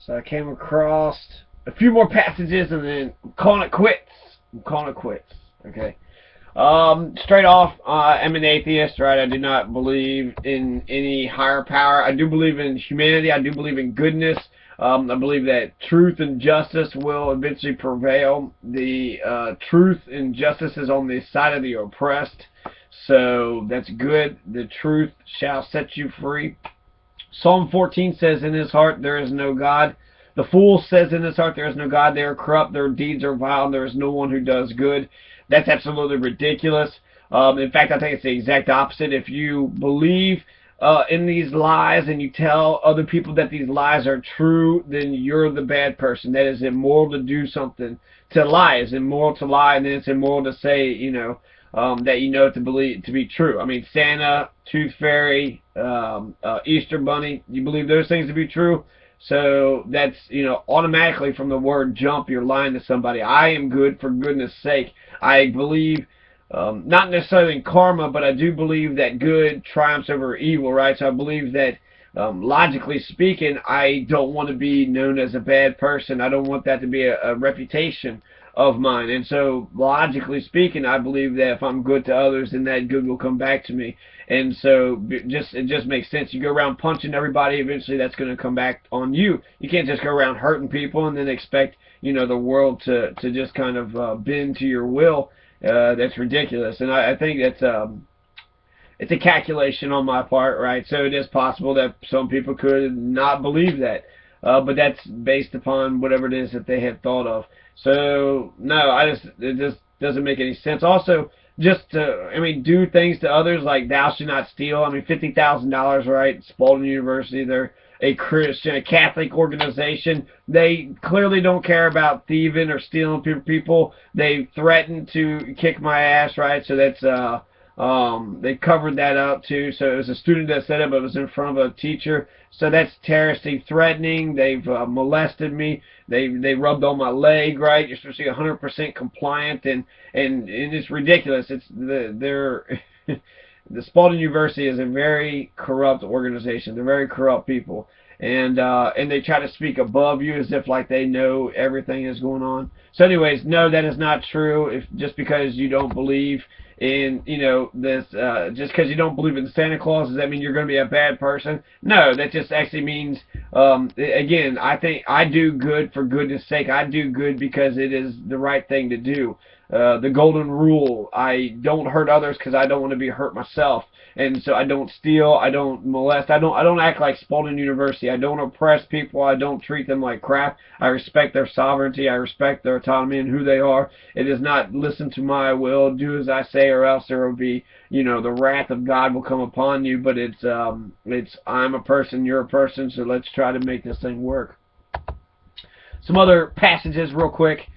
So I came across a few more passages and then I'm calling it quits. I'm calling it quits. Okay. Straight off, I'm an atheist, right? I do not believe in any higher power. I do believe in humanity. I do believe in goodness. I believe that truth and justice will eventually prevail. The truth and justice is on the side of the oppressed. So that's good. The truth shall set you free. Psalm 14 says, in his heart there is no God. The fool says in his heart there is no God. They are corrupt. Their deeds are vile. And there is no one who does good. That's absolutely ridiculous. In fact, I think it's the exact opposite. If you believe in these lies and you tell other people that these lies are true, then you're the bad person. That is immoral to do something. To lie is immoral to lie, and then it's immoral to say, that you know to believe to be true. I mean, Santa, Tooth Fairy, Easter Bunny, you believe those things to be true? So that's, automatically from the word jump, you're lying to somebody. I am good for goodness sake. I believe, not necessarily in karma, but I do believe that good triumphs over evil, right? So I believe that, logically speaking, I don't want to be known as a bad person. I don't want that to be a reputation of mine. And so, logically speaking, I believe that if I'm good to others, then that good will come back to me. And so, it just makes sense. You go around punching everybody, eventually that's going to come back on you. You can't just go around hurting people and then expect, the world to just kind of bend to your will. That's ridiculous. And I think that's it's a calculation on my part, right? So it is possible that some people could not believe that. But that's based upon whatever it is that they had thought of. So no, it just doesn't make any sense. Also, just to do things to others like thou shalt not steal. I mean, $50,000, right? Spalding University, they're a Christian, a Catholic organization. They clearly don't care about thieving or stealing people. They threatened to kick my ass, right? So that's they covered that up too. So it was a student that said it, but it was in front of a teacher. So that's terroristic threatening. They've molested me. They rubbed on my leg, right? You're supposed to be 100% compliant, and it's ridiculous. They're the Spalding University is a very corrupt organization. They're very corrupt people, and they try to speak above you as if like they know everything is going on. So, anyways, no, that is not true. If just because you don't believe in this, just because you don't believe in Santa Claus, does that mean you're going to be a bad person? No, that just actually means, again, I think I do good for goodness sake. I do good because it is the right thing to do. The golden rule: I don't hurt others because I don't want to be hurt myself, and so I don't steal, I don't molest, I don't act like Spalding University. I don't oppress people. I don't treat them like crap. I respect their sovereignty. I respect their autonomy and who they are. It is not listen to my will, do as I say, or else there will be, the wrath of God will come upon you. But it's I'm a person, you're a person, so let's try to make this thing work. Some other passages real quick.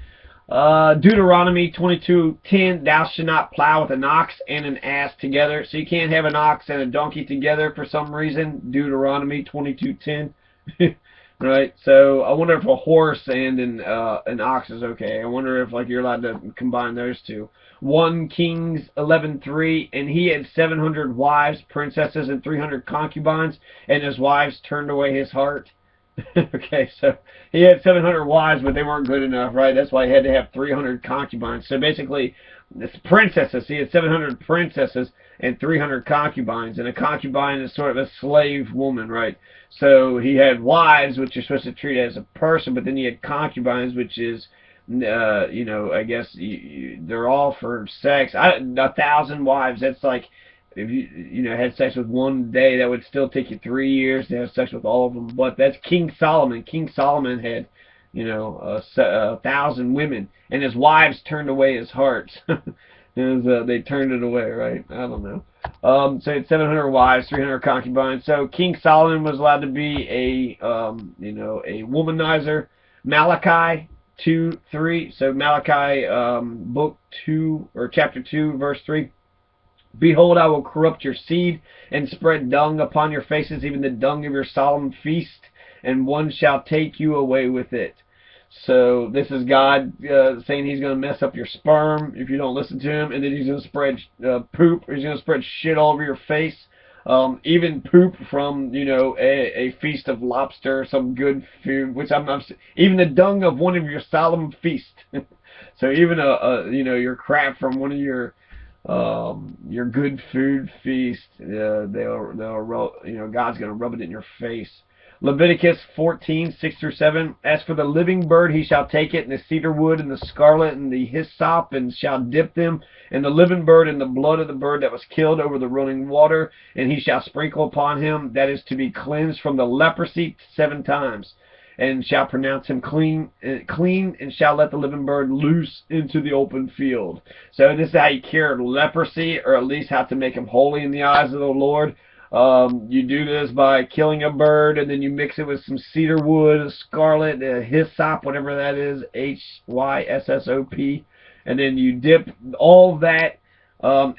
Deuteronomy 22:10, thou shalt not plow with an ox and an ass together. So you can't have an ox and a donkey together for some reason. Deuteronomy 22:10. Right? So I wonder if a horse and an ox is okay. I wonder if you're allowed to combine those two. 1 Kings 11:3, and he had 700 wives, princesses, and 300 concubines, and his wives turned away his heart. Okay, so he had 700 wives, but they weren't good enough, right? That's why he had to have 300 concubines. So basically, it's princesses. He had 700 princesses and 300 concubines, and a concubine is sort of a slave woman, right? So he had wives, which you're supposed to treat as a person, but then he had concubines, which is, I guess they're all for sex. 1,000 wives. That's like, if you had sex with one day, that would still take you 3 years to have sex with all of them. But that's King Solomon. King Solomon had, 1,000 women, and his wives turned away his heart. They turned it away, right? I don't know. So he had 700 wives, 300 concubines. So King Solomon was allowed to be a womanizer. Malachi 2:3. So Malachi, book 2 or chapter 2, verse 3. Behold, I will corrupt your seed, and spread dung upon your faces, even the dung of your solemn feast, and one shall take you away with it. So this is God saying he's going to mess up your sperm if you don't listen to him, and then he's going to spread poop, or he's going to spread shit all over your face. even poop from, you know, a feast of lobster, some good food, which I'm even the dung of one of your solemn feast. So even you know, your crap from one of your good food feast, you know, God's gonna rub it in your face. Leviticus 14:6 through 7. As for the living bird, he shall take it, and the cedar wood, and the scarlet, and the hyssop, and shall dip them, and the living bird, in the blood of the bird that was killed over the running water, and he shall sprinkle upon him that is to be cleansed from the leprosy 7 times, and shall pronounce him clean, and shall let the living bird loose into the open field. So this is how you cure leprosy, or at least how to make him holy in the eyes of the Lord. You do this by killing a bird, and then you mix it with some cedar wood, scarlet, hyssop, whatever that is, Hyssop, and then you dip all that,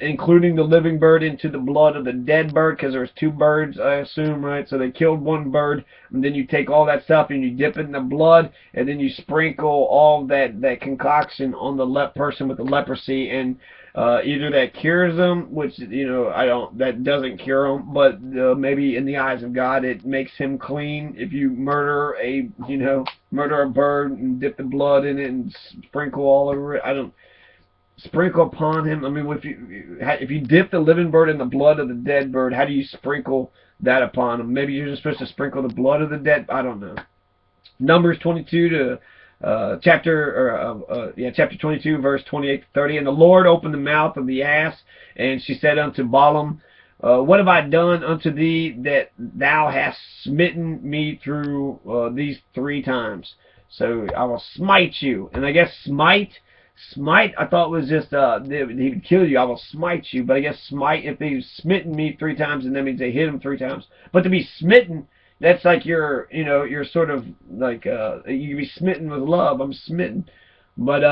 including the living bird, into the blood of the dead bird, because there was 2 birds, I assume, right? So they killed 1 bird, and then you take all that stuff and you dip it in the blood, and then you sprinkle all that concoction on the person with the leprosy, and either that cures them, which, you know, that doesn't cure them, but maybe in the eyes of God it makes him clean. If you murder a bird and dip the blood in it and sprinkle all over it, sprinkle upon him. I mean, if you dip the living bird in the blood of the dead bird, how do you sprinkle that upon him? Maybe you're just supposed to sprinkle the blood of the dead. I don't know. Numbers 22 to chapter 22, verse 28 to 30. And the Lord opened the mouth of the ass, and she said unto Balaam, what have I done unto thee that thou hast smitten me through these 3 times? So I will smite you. And I guess smite, I thought was just he would kill you. I will smite you. But I guess smite, if they've smitten me 3 times, and that means they hit him 3 times. But to be smitten, that's like you're sort of like, you can be smitten with love. I'm smitten. But,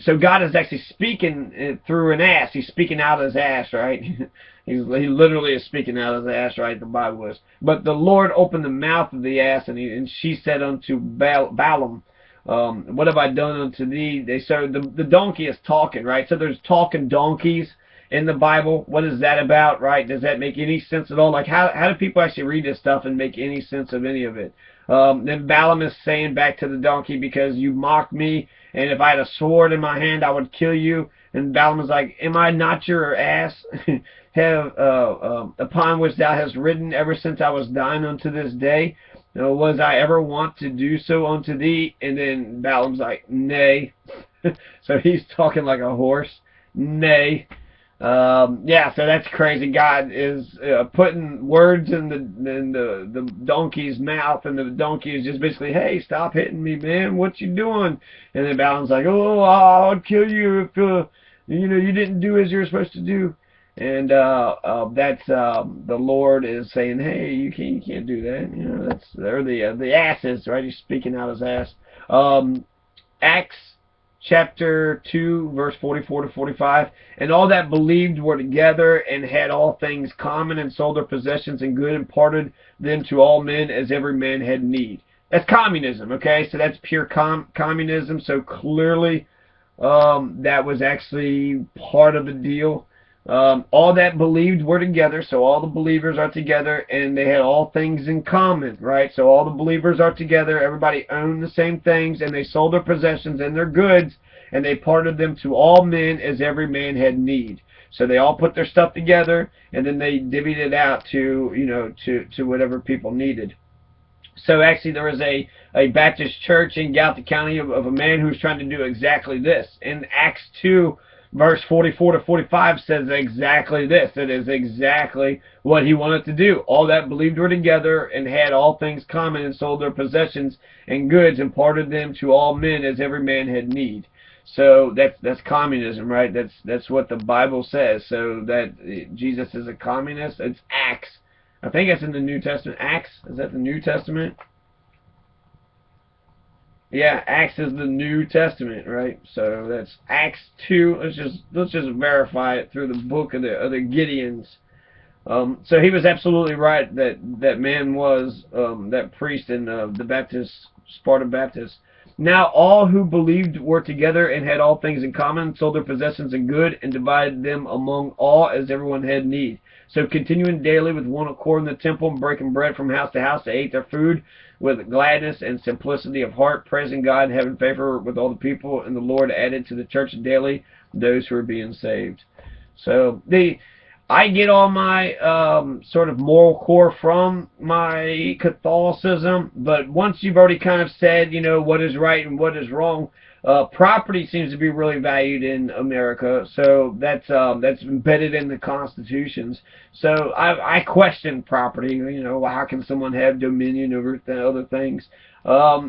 so God is actually speaking through an ass. He's speaking out of his ass, right? He literally is speaking out of his ass, right? The Bible is. But the Lord opened the mouth of the ass, and she said unto Balaam, what have I done unto thee? So the donkey is talking, right? So there's talking donkeys in the Bible. What is that about, right? Does that make any sense at all? Like, how do people actually read this stuff and make any sense of any of it? Then Balaam is saying back to the donkey, because you mocked me, and if I had a sword in my hand, I would kill you. And Balaam is like, am I not your ass, upon which thou hast ridden ever since I was thine unto this day? Was I ever wont to do so unto thee? And then Balaam's like, nay. So he's talking like a horse. Nay. Yeah, so that's crazy. God is putting words in the donkey's mouth, and the donkey is just basically, hey, stop hitting me, man. What you doing? And then Balaam's like, oh, I'll kill you if you didn't do as you're supposed to do. And that's the Lord is saying, hey, you can't do that. They're the asses, right? He's speaking out his ass. Acts chapter 2, verse 44 to 45. And all that believed were together, and had all things common, and sold their possessions and good, and parted them to all men as every man had need. That's communism, okay? So that's pure communism. So clearly that was actually part of the deal. All that believed were together, so all the believers are together, and they had all things in common, right? So all the believers are together, everybody owned the same things, and they sold their possessions and their goods, and they parted them to all men as every man had need. So they all put their stuff together, and then they divvied it out to whatever people needed. So actually there was a Baptist church in Gallatin County of a man who was trying to do exactly this. In Acts 2, verse 44 to 45 says exactly this. It is exactly what he wanted to do. All that believed were together, and had all things common, and sold their possessions and goods, and parted them to all men as every man had need. So that's communism, right? That's what the Bible says. So that Jesus is a communist. It's Acts. I think that's in the New Testament. Acts, is that the New Testament? Yeah, Acts is the New Testament, right? So that's Acts 2. Let's just verify it through the book of the Gideons. So he was absolutely right that man was that priest in the Baptist, Sparta Baptist. Now all who believed were together and had all things in common, sold their possessions and good, and divided them among all as everyone had need. So continuing daily with one accord in the temple, and breaking bread from house to house, they ate their food with gladness and simplicity of heart, praising God and having favor with all the people. And the Lord added to the church daily those who were being saved. So I get all my sort of moral core from my Catholicism, but once you've already kind of said, you know, what is right and what is wrong, property seems to be really valued in America, so that's embedded in the constitutions. So I question property. You know, how can someone have dominion over other things? I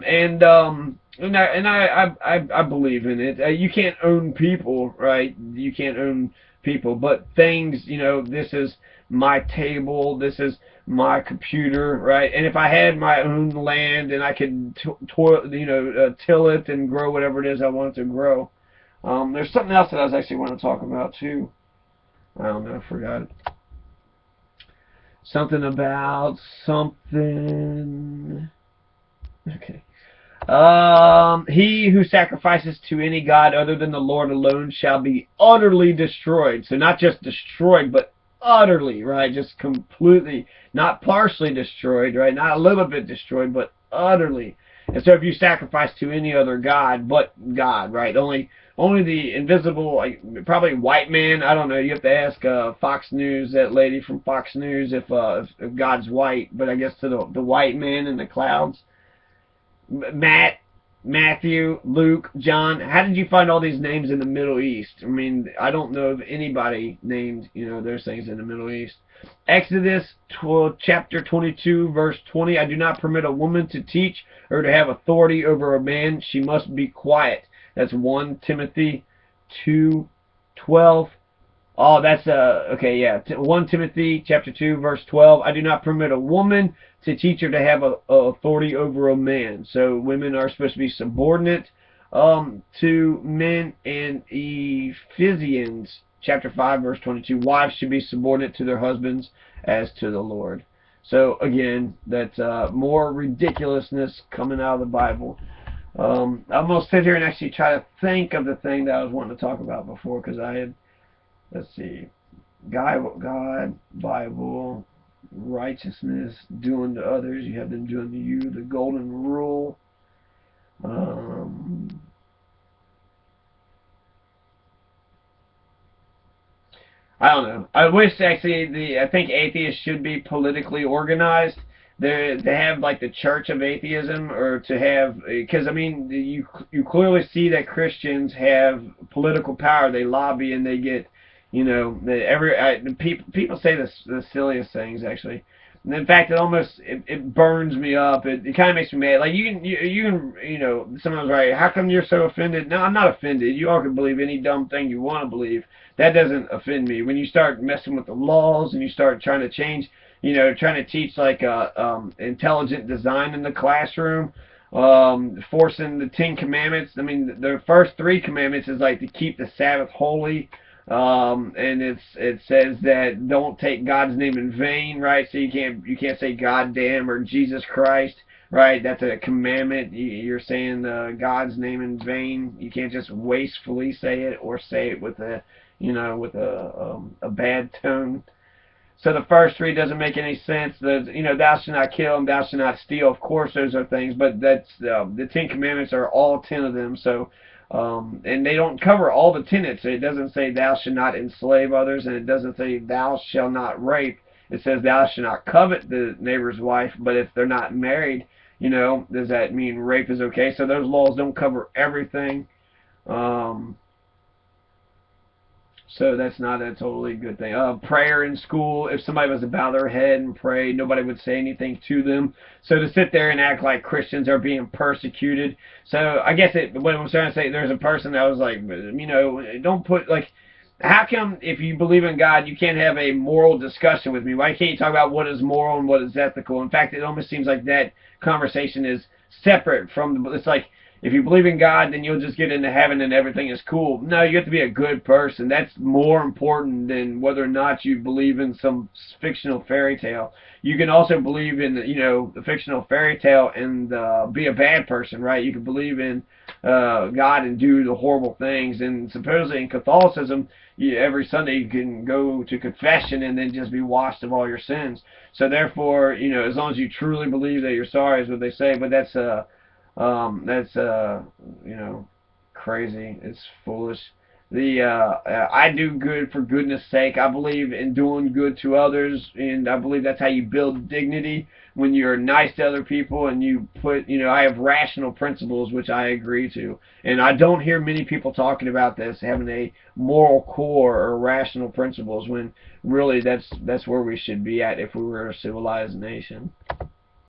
believe in it. You can't own people, right? You can't own people, but things, you know, this is my table, this is my computer, right? And if I had my own land and I could till it and grow whatever it is I want to grow. There's something else that I was actually want to talk about too. I don't know, I forgot it. Something about something. Okay. He who sacrifices to any god other than the Lord alone shall be utterly destroyed. So not just destroyed, but utterly, right? Just completely, not partially destroyed, right? Not a little bit destroyed, but utterly. And so if you sacrifice to any other god but God, right? Only the invisible, like probably white man. I don't know. You have to ask Fox News, that lady from Fox News, if God's white. But I guess to the white man in the clouds. Matthew, Luke, John. How did you find all these names in the Middle East? I mean, I don't know of anybody named, you know, those things in the Middle East. Exodus chapter 22, verse 20. I do not permit a woman to teach or to have authority over a man. She must be quiet. That's 1 Timothy 2:12. Oh, that's okay, yeah. 1 Timothy chapter 2, verse 12. I do not permit a woman to teach or to have authority over a man. So women are supposed to be subordinate to men. In Ephesians chapter 5, verse 22, wives should be subordinate to their husbands as to the Lord. So again, that's more ridiculousness coming out of the Bible. I'm going to sit here and actually try to think of the thing that I was wanting to talk about before, because I had, let's see, God, Bible, righteousness, doing to others, you have them doing to you, the golden rule. I don't know. I wish actually I think atheists should be politically organized. They have like the Church of Atheism, or to have, because I mean you clearly see that Christians have political power. They lobby and they get, you know, people say the silliest things actually. And in fact, it burns me up. It kind of makes me mad. Like you can you know, someone's right. How come you're so offended? No, I'm not offended. You all can believe any dumb thing you want to believe. That doesn't offend me. When you start messing with the laws and you start trying to change, you know, trying to teach like intelligent design in the classroom, forcing the 10 Commandments. I mean, the first 3 commandments is like to keep the Sabbath holy. And it says that don't take God's name in vain, right? So you can't say God damn or Jesus Christ, right? That's a commandment. You're saying God's name in vain. You can't just wastefully say it, or say it with a, you know, with a bad tone. So the first 3 doesn't make any sense. You know, thou shalt not kill and thou shalt not steal. Of course, those are things, but that's the 10 Commandments are all 10 of them. So. And they don't cover all the tenets. It doesn't say thou shalt not enslave others, and it doesn't say thou shalt not rape. It says thou shalt not covet the neighbor's wife. But if they're not married, you know, does that mean rape is okay? So those laws don't cover everything. So that's not a totally good thing. Prayer in school, if somebody was to bow their head and pray, nobody would say anything to them. So to sit there and act like Christians are being persecuted. So I guess what I'm trying to say, there's a person that was like, you know, don't put, like, how come if you believe in God, you can't have a moral discussion with me? Why can't you talk about what is moral and what is ethical? In fact, it almost seems like that conversation is separate from, it's like, if you believe in God, then you'll just get into heaven and everything is cool. No, you have to be a good person. That's more important than whether or not you believe in some fictional fairy tale. You can also believe in, the fictional fairy tale and be a bad person, right? You can believe in God and do the horrible things. And supposedly in Catholicism, every Sunday you can go to confession and then just be washed of all your sins. So therefore, as long as you truly believe that you're sorry, is what they say. But that's crazy. It's foolish. I do good for goodness sake. I believe in doing good to others, and I believe that's how you build dignity when you're nice to other people and you put, I have rational principles, which I agree to. And I don't hear many people talking about this, having a moral core or rational principles, when really that's where we should be at if we were a civilized nation.